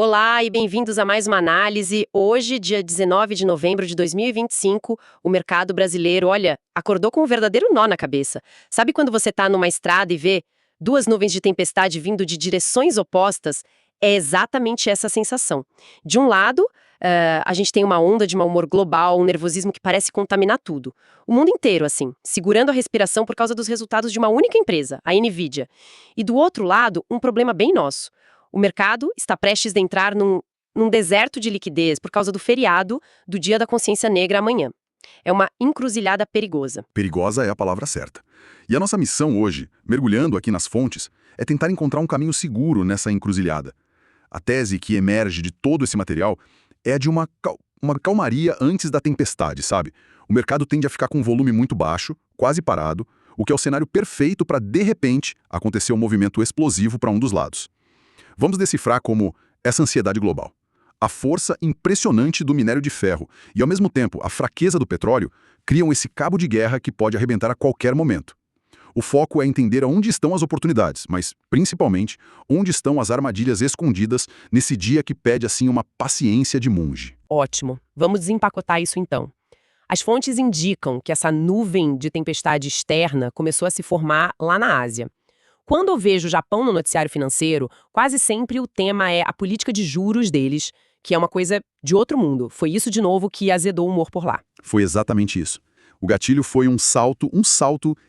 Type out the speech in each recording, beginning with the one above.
Olá e bem-vindos a mais uma análise. Hoje, dia 19 de novembro de 2025, o mercado brasileiro, olha, acordou com um verdadeiro nó na cabeça. Sabe quando você está numa estrada e vê duas nuvens de tempestade vindo de direções opostas? É exatamente essa sensação. De um lado, a gente tem uma onda de mau humor global, um nervosismo que parece contaminar tudo. O mundo inteiro, assim, segurando a respiração por causa dos resultados de uma única empresa, a Nvidia. E do outro lado, um problema bem nosso. O mercado está prestes a entrar num deserto de liquidez por causa do feriado do Dia da Consciência Negra amanhã. É uma encruzilhada perigosa. Perigosa é a palavra certa. E a nossa missão hoje, mergulhando aqui nas fontes, é tentar encontrar um caminho seguro nessa encruzilhada. A tese que emerge de todo esse material é a de uma calmaria antes da tempestade, sabe? O mercado tende a ficar com um volume muito baixo, quase parado, o que é o cenário perfeito para, de repente, acontecer um movimento explosivo para um dos lados. Vamos decifrar como essa ansiedade global, a força impressionante do minério de ferro e, ao mesmo tempo, a fraqueza do petróleo criam esse cabo de guerra que pode arrebentar a qualquer momento. O foco é entender onde estão as oportunidades, mas, principalmente, onde estão as armadilhas escondidas nesse dia que pede, assim, uma paciência de monge. Ótimo. Vamos desempacotar isso então. As fontes indicam que essa nuvem de tempestade externa começou a se formar lá na Ásia. Quando eu vejo o Japão no noticiário financeiro, quase sempre o tema é a política de juros deles, que é uma coisa de outro mundo. Foi isso, de novo, que azedou o humor por lá. Foi exatamente isso. O gatilho foi um salto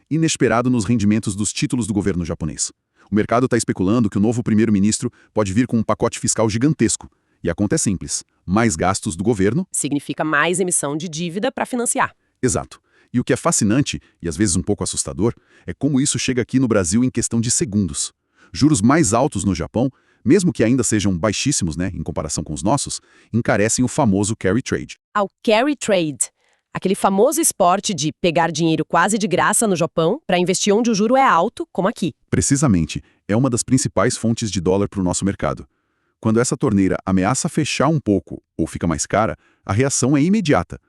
inesperado nos rendimentos dos títulos do governo japonês. O mercado está especulando que o novo primeiro-ministro pode vir com um pacote fiscal gigantesco. E a conta é simples. Mais gastos do governo significa mais emissão de dívida para financiar. Exato. E o que é fascinante, e às vezes um pouco assustador, é como isso chega aqui no Brasil em questão de segundos. Juros mais altos no Japão, mesmo que ainda sejam baixíssimos, né, em comparação com os nossos, encarecem o famoso carry trade. Ao carry trade, aquele famoso esporte de pegar dinheiro quase de graça no Japão para investir onde o juro é alto, como aqui. Precisamente, é uma das principais fontes de dólar para o nosso mercado. Quando essa torneira ameaça fechar um pouco ou fica mais cara, a reação é imediata.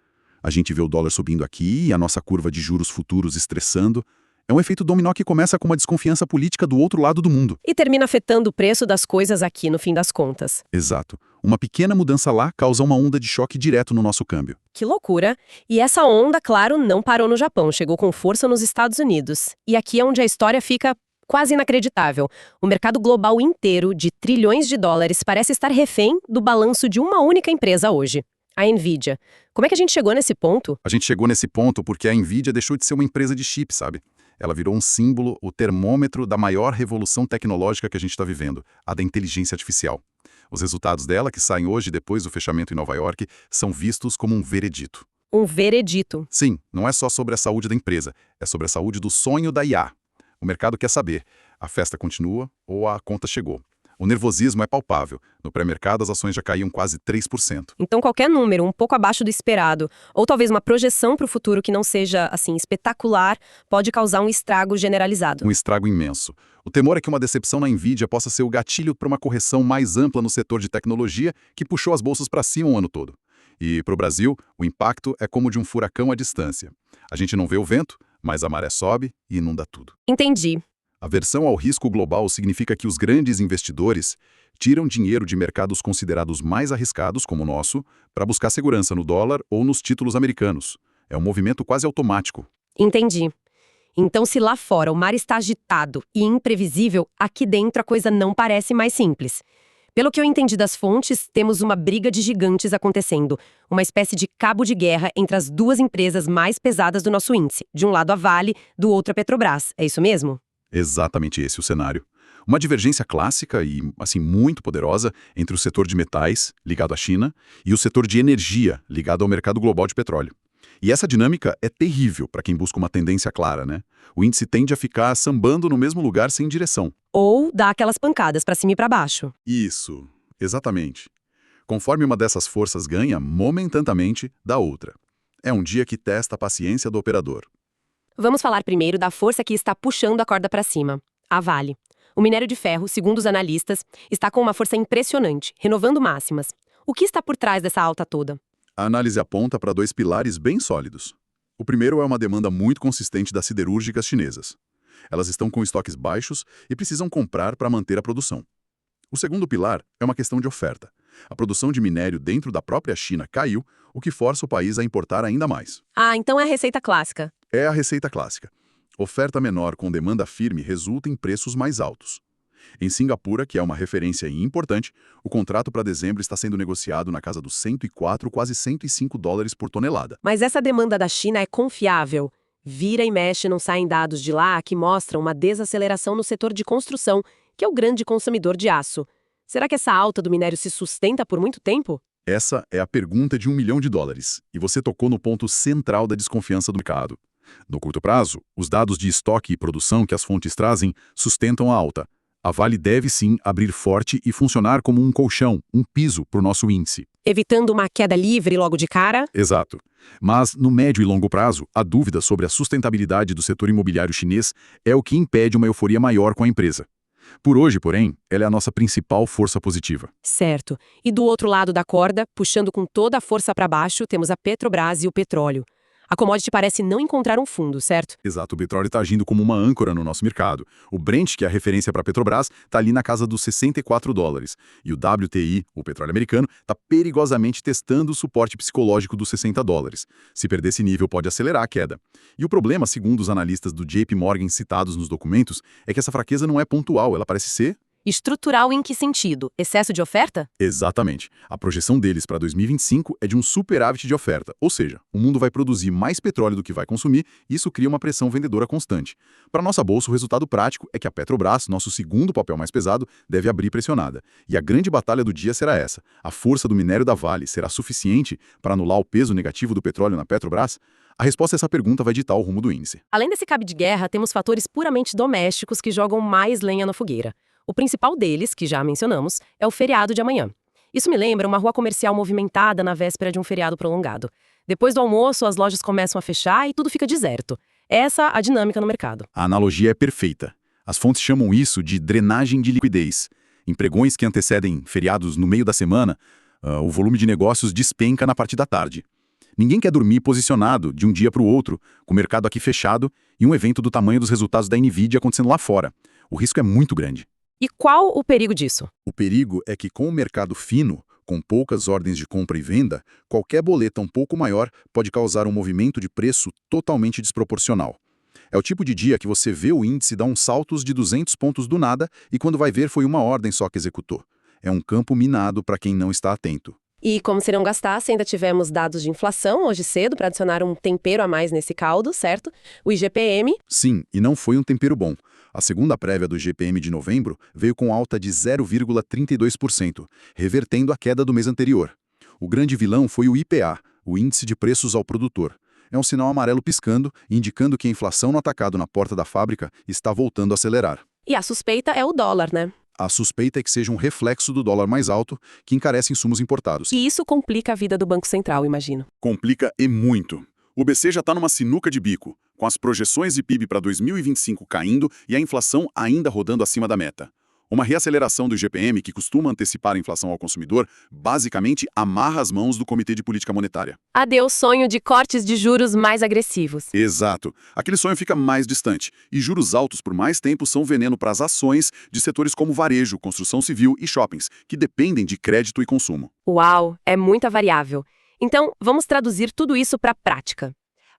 A gente vê o dólar subindo aqui e a nossa curva de juros futuros estressando. É um efeito dominó que começa com uma desconfiança política do outro lado do mundo. E termina afetando o preço das coisas aqui, no fim das contas. Exato. Uma pequena mudança lá causa uma onda de choque direto no nosso câmbio. Que loucura! E essa onda, claro, não parou no Japão, chegou com força nos Estados Unidos. E aqui é onde a história fica quase inacreditável. O mercado global inteiro, de trilhões de dólares, parece estar refém do balanço de uma única empresa hoje. A Nvidia. Como é que a gente chegou nesse ponto? A gente chegou nesse ponto porque a Nvidia deixou de ser uma empresa de chip, sabe? Ela virou um símbolo, o termômetro da maior revolução tecnológica que a gente está vivendo, a da inteligência artificial. Os resultados dela, que saem hoje depois do fechamento em Nova York, são vistos como um veredito. Um veredito? Sim, não é só sobre a saúde da empresa, é sobre a saúde do sonho da IA. O mercado quer saber, a festa continua ou a conta chegou? O nervosismo é palpável. No pré-mercado, as ações já caíam quase 3%. Então, qualquer número um pouco abaixo do esperado, ou talvez uma projeção para o futuro que não seja, assim, espetacular, pode causar um estrago generalizado. Um estrago imenso. O temor é que uma decepção na Nvidia possa ser o gatilho para uma correção mais ampla no setor de tecnologia que puxou as bolsas para cima o ano todo. E, para o Brasil, o impacto é como de um furacão à distância. A gente não vê o vento, mas a maré sobe e inunda tudo. Entendi. Aversão ao risco global significa que os grandes investidores tiram dinheiro de mercados considerados mais arriscados, como o nosso, para buscar segurança no dólar ou nos títulos americanos. É um movimento quase automático. Entendi. Então, se lá fora o mar está agitado e imprevisível, aqui dentro a coisa não parece mais simples. Pelo que eu entendi das fontes, temos uma briga de gigantes acontecendo, uma espécie de cabo de guerra entre as duas empresas mais pesadas do nosso índice. De um lado a Vale, do outro a Petrobras. É isso mesmo? Exatamente esse o cenário. Uma divergência clássica e, assim, muito poderosa entre o setor de metais, ligado à China, e o setor de energia, ligado ao mercado global de petróleo. E essa dinâmica é terrível para quem busca uma tendência clara, né? O índice tende a ficar sambando no mesmo lugar sem direção. Ou dá aquelas pancadas para cima e para baixo. Isso, exatamente. Conforme uma dessas forças ganha, momentaneamente, da outra. É um dia que testa a paciência do operador. Vamos falar primeiro da força que está puxando a corda para cima, a Vale. O minério de ferro, segundo os analistas, está com uma força impressionante, renovando máximas. O que está por trás dessa alta toda? A análise aponta para dois pilares bem sólidos. O primeiro é uma demanda muito consistente das siderúrgicas chinesas. Elas estão com estoques baixos e precisam comprar para manter a produção. O segundo pilar é uma questão de oferta. A produção de minério dentro da própria China caiu, o que força o país a importar ainda mais. Ah, então é a receita clássica. É a receita clássica. Oferta menor com demanda firme resulta em preços mais altos. Em Singapura, que é uma referência importante, o contrato para dezembro está sendo negociado na casa dos 104, quase 105 dólares por tonelada. Mas essa demanda da China é confiável. Vira e mexe não saem dados de lá que mostram uma desaceleração no setor de construção, que é o grande consumidor de aço. Será que essa alta do minério se sustenta por muito tempo? Essa é a pergunta de $1 milhão. E você tocou no ponto central da desconfiança do mercado. No curto prazo, os dados de estoque e produção que as fontes trazem sustentam a alta. A Vale deve sim abrir forte e funcionar como um colchão, um piso para o nosso índice. Evitando uma queda livre logo de cara? Exato. Mas, no médio e longo prazo, a dúvida sobre a sustentabilidade do setor imobiliário chinês é o que impede uma euforia maior com a empresa. Por hoje, porém, ela é a nossa principal força positiva. Certo. E do outro lado da corda, puxando com toda a força para baixo, temos a Petrobras e o petróleo. A commodity parece não encontrar um fundo, certo? Exato, o petróleo está agindo como uma âncora no nosso mercado. O Brent, que é a referência para a Petrobras, está ali na casa dos 64 dólares. E o WTI, o petróleo americano, está perigosamente testando o suporte psicológico dos 60 dólares. Se perder esse nível, pode acelerar a queda. E o problema, segundo os analistas do JP Morgan citados nos documentos, é que essa fraqueza não é pontual, ela parece ser... Estrutural em que sentido? Excesso de oferta? Exatamente. A projeção deles para 2025 é de um superávit de oferta, ou seja, o mundo vai produzir mais petróleo do que vai consumir e isso cria uma pressão vendedora constante. Para nossa bolsa, o resultado prático é que a Petrobras, nosso segundo papel mais pesado, deve abrir pressionada. E a grande batalha do dia será essa. A força do minério da Vale será suficiente para anular o peso negativo do petróleo na Petrobras? A resposta a essa pergunta vai ditar o rumo do índice. Além desse cabo de guerra, temos fatores puramente domésticos que jogam mais lenha na fogueira. O principal deles, que já mencionamos, é o feriado de amanhã. Isso me lembra uma rua comercial movimentada na véspera de um feriado prolongado. Depois do almoço, as lojas começam a fechar e tudo fica deserto. Essa é a dinâmica no mercado. A analogia é perfeita. As fontes chamam isso de drenagem de liquidez. Em pregões que antecedem feriados no meio da semana, o volume de negócios despenca na parte da tarde. Ninguém quer dormir posicionado de um dia para o outro, com o mercado aqui fechado e um evento do tamanho dos resultados da Nvidia acontecendo lá fora. O risco é muito grande. E qual o perigo disso? O perigo é que com o mercado fino, com poucas ordens de compra e venda, qualquer boleta um pouco maior pode causar um movimento de preço totalmente desproporcional. É o tipo de dia que você vê o índice dar uns saltos de 200 pontos do nada e quando vai ver foi uma ordem só que executou. É um campo minado para quem não está atento. E como se não gastasse, ainda tivemos dados de inflação hoje cedo para adicionar um tempero a mais nesse caldo, certo? O IGPM. Sim, e não foi um tempero bom. A segunda prévia do IGPM de novembro veio com alta de 0,32%, revertendo a queda do mês anterior. O grande vilão foi o IPA, o Índice de Preços ao Produtor. É um sinal amarelo piscando, indicando que a inflação no atacado na porta da fábrica está voltando a acelerar. E a suspeita é o dólar, né? A suspeita é que seja um reflexo do dólar mais alto, que encarece insumos importados. E isso complica a vida do Banco Central, imagino. Complica e muito. O BC já está numa sinuca de bico, com as projeções de PIB para 2025 caindo e a inflação ainda rodando acima da meta. Uma reaceleração do IGPM, que costuma antecipar a inflação ao consumidor, basicamente amarra as mãos do Comitê de Política Monetária. Adeus sonho de cortes de juros mais agressivos. Exato. Aquele sonho fica mais distante. E juros altos por mais tempo são veneno para as ações de setores como varejo, construção civil e shoppings, que dependem de crédito e consumo. Uau, é muita variável. Então, vamos traduzir tudo isso para a prática.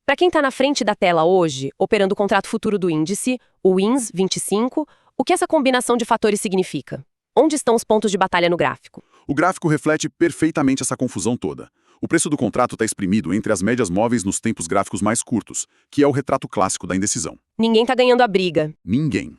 Para quem está na frente da tela hoje, operando o contrato futuro do índice, o WINS 25, o que essa combinação de fatores significa? Onde estão os pontos de batalha no gráfico? O gráfico reflete perfeitamente essa confusão toda. O preço do contrato está exprimido entre as médias móveis nos tempos gráficos mais curtos, que é o retrato clássico da indecisão. Ninguém está ganhando a briga. Ninguém.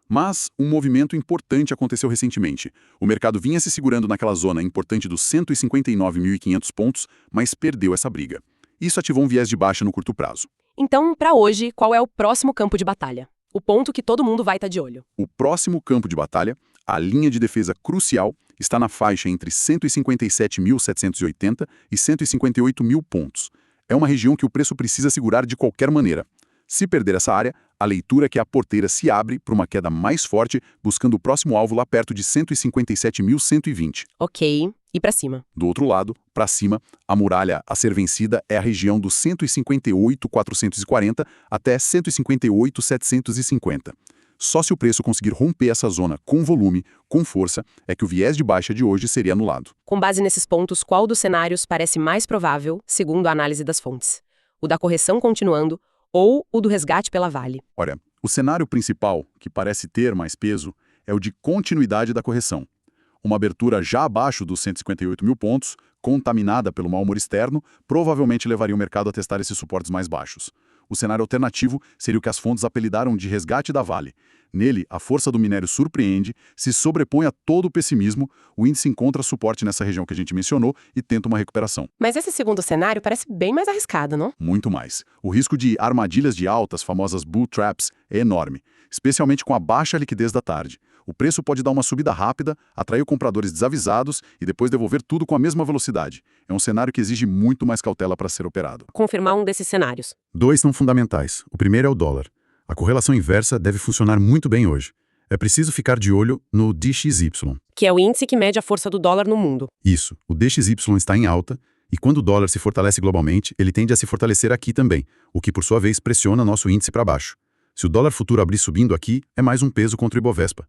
Mas um movimento importante aconteceu recentemente. O mercado vinha se segurando naquela zona importante dos 159.500 pontos, mas perdeu essa briga. Isso ativou um viés de baixa no curto prazo. Então, para hoje, qual é o próximo campo de batalha? O ponto que todo mundo vai estar de olho. O próximo campo de batalha, a linha de defesa crucial, está na faixa entre 157.780 e 158.000 pontos. É uma região que o preço precisa segurar de qualquer maneira. Se perder essa área, a leitura é que a porteira se abre para uma queda mais forte, buscando o próximo alvo lá perto de 157.120. Ok. E para cima? Do outro lado, para cima, a muralha a ser vencida é a região dos 158.440 até 158.750. Só se o preço conseguir romper essa zona com volume, com força, é que o viés de baixa de hoje seria anulado. Com base nesses pontos, qual dos cenários parece mais provável, segundo a análise das fontes? O da correção continuando ou o do resgate pela Vale? Olha, o cenário principal, que parece ter mais peso, é o de continuidade da correção. Uma abertura já abaixo dos 158 mil pontos, contaminada pelo mau humor externo, provavelmente levaria o mercado a testar esses suportes mais baixos. O cenário alternativo seria o que as fontes apelidaram de resgate da Vale. Nele, a força do minério surpreende, se sobrepõe a todo o pessimismo, o índice encontra suporte nessa região que a gente mencionou e tenta uma recuperação. Mas esse segundo cenário parece bem mais arriscado, não? Muito mais. O risco de armadilhas de alta, as famosas bull traps, é enorme, especialmente com a baixa liquidez da tarde. O preço pode dar uma subida rápida, atrair compradores desavisados e depois devolver tudo com a mesma velocidade. É um cenário que exige muito mais cautela para ser operado. Confirmar um desses cenários. 2 são fundamentais. O primeiro é o dólar. A correlação inversa deve funcionar muito bem hoje. É preciso ficar de olho no DXY. Que é o índice que mede a força do dólar no mundo. Isso, o DXY está em alta, e quando o dólar se fortalece globalmente, ele tende a se fortalecer aqui também, o que por sua vez pressiona nosso índice para baixo. Se o dólar futuro abrir subindo aqui, é mais um peso contra o Ibovespa.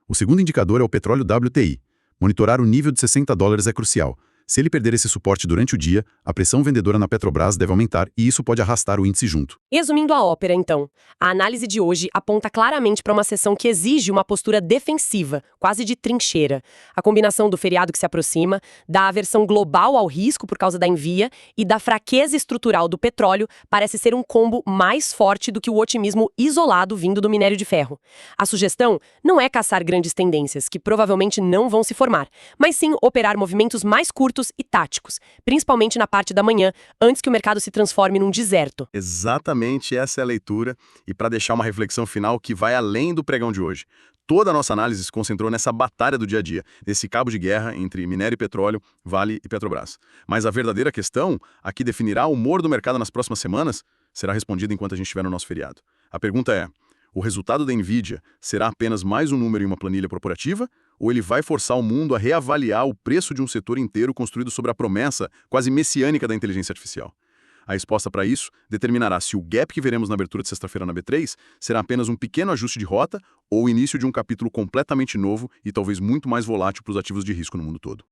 O segundo indicador é o petróleo WTI. Monitorar o nível de $60 é crucial. Se ele perder esse suporte durante o dia, a pressão vendedora na Petrobras deve aumentar e isso pode arrastar o índice junto. Resumindo a ópera, então, a análise de hoje aponta claramente para uma sessão que exige uma postura defensiva, quase de trincheira. A combinação do feriado que se aproxima, da aversão global ao risco por causa da envia e da fraqueza estrutural do petróleo parece ser um combo mais forte do que o otimismo isolado vindo do minério de ferro. A sugestão não é caçar grandes tendências, que provavelmente não vão se formar, mas sim operar movimentos mais curtos e táticos, principalmente na parte da manhã, antes que o mercado se transforme num deserto. Exatamente essa é a leitura, e para deixar uma reflexão final que vai além do pregão de hoje. Toda a nossa análise se concentrou nessa batalha do dia a dia, nesse cabo de guerra entre minério e petróleo, Vale e Petrobras. Mas a verdadeira questão, a que definirá o humor do mercado nas próximas semanas, será respondida enquanto a gente estiver no nosso feriado. A pergunta é: o resultado da Nvidia será apenas mais um número em uma planilha corporativa? Ou ele vai forçar o mundo a reavaliar o preço de um setor inteiro construído sobre a promessa quase messiânica da inteligência artificial? A resposta para isso determinará se o gap que veremos na abertura de sexta-feira na B3 será apenas um pequeno ajuste de rota ou o início de um capítulo completamente novo e talvez muito mais volátil para os ativos de risco no mundo todo.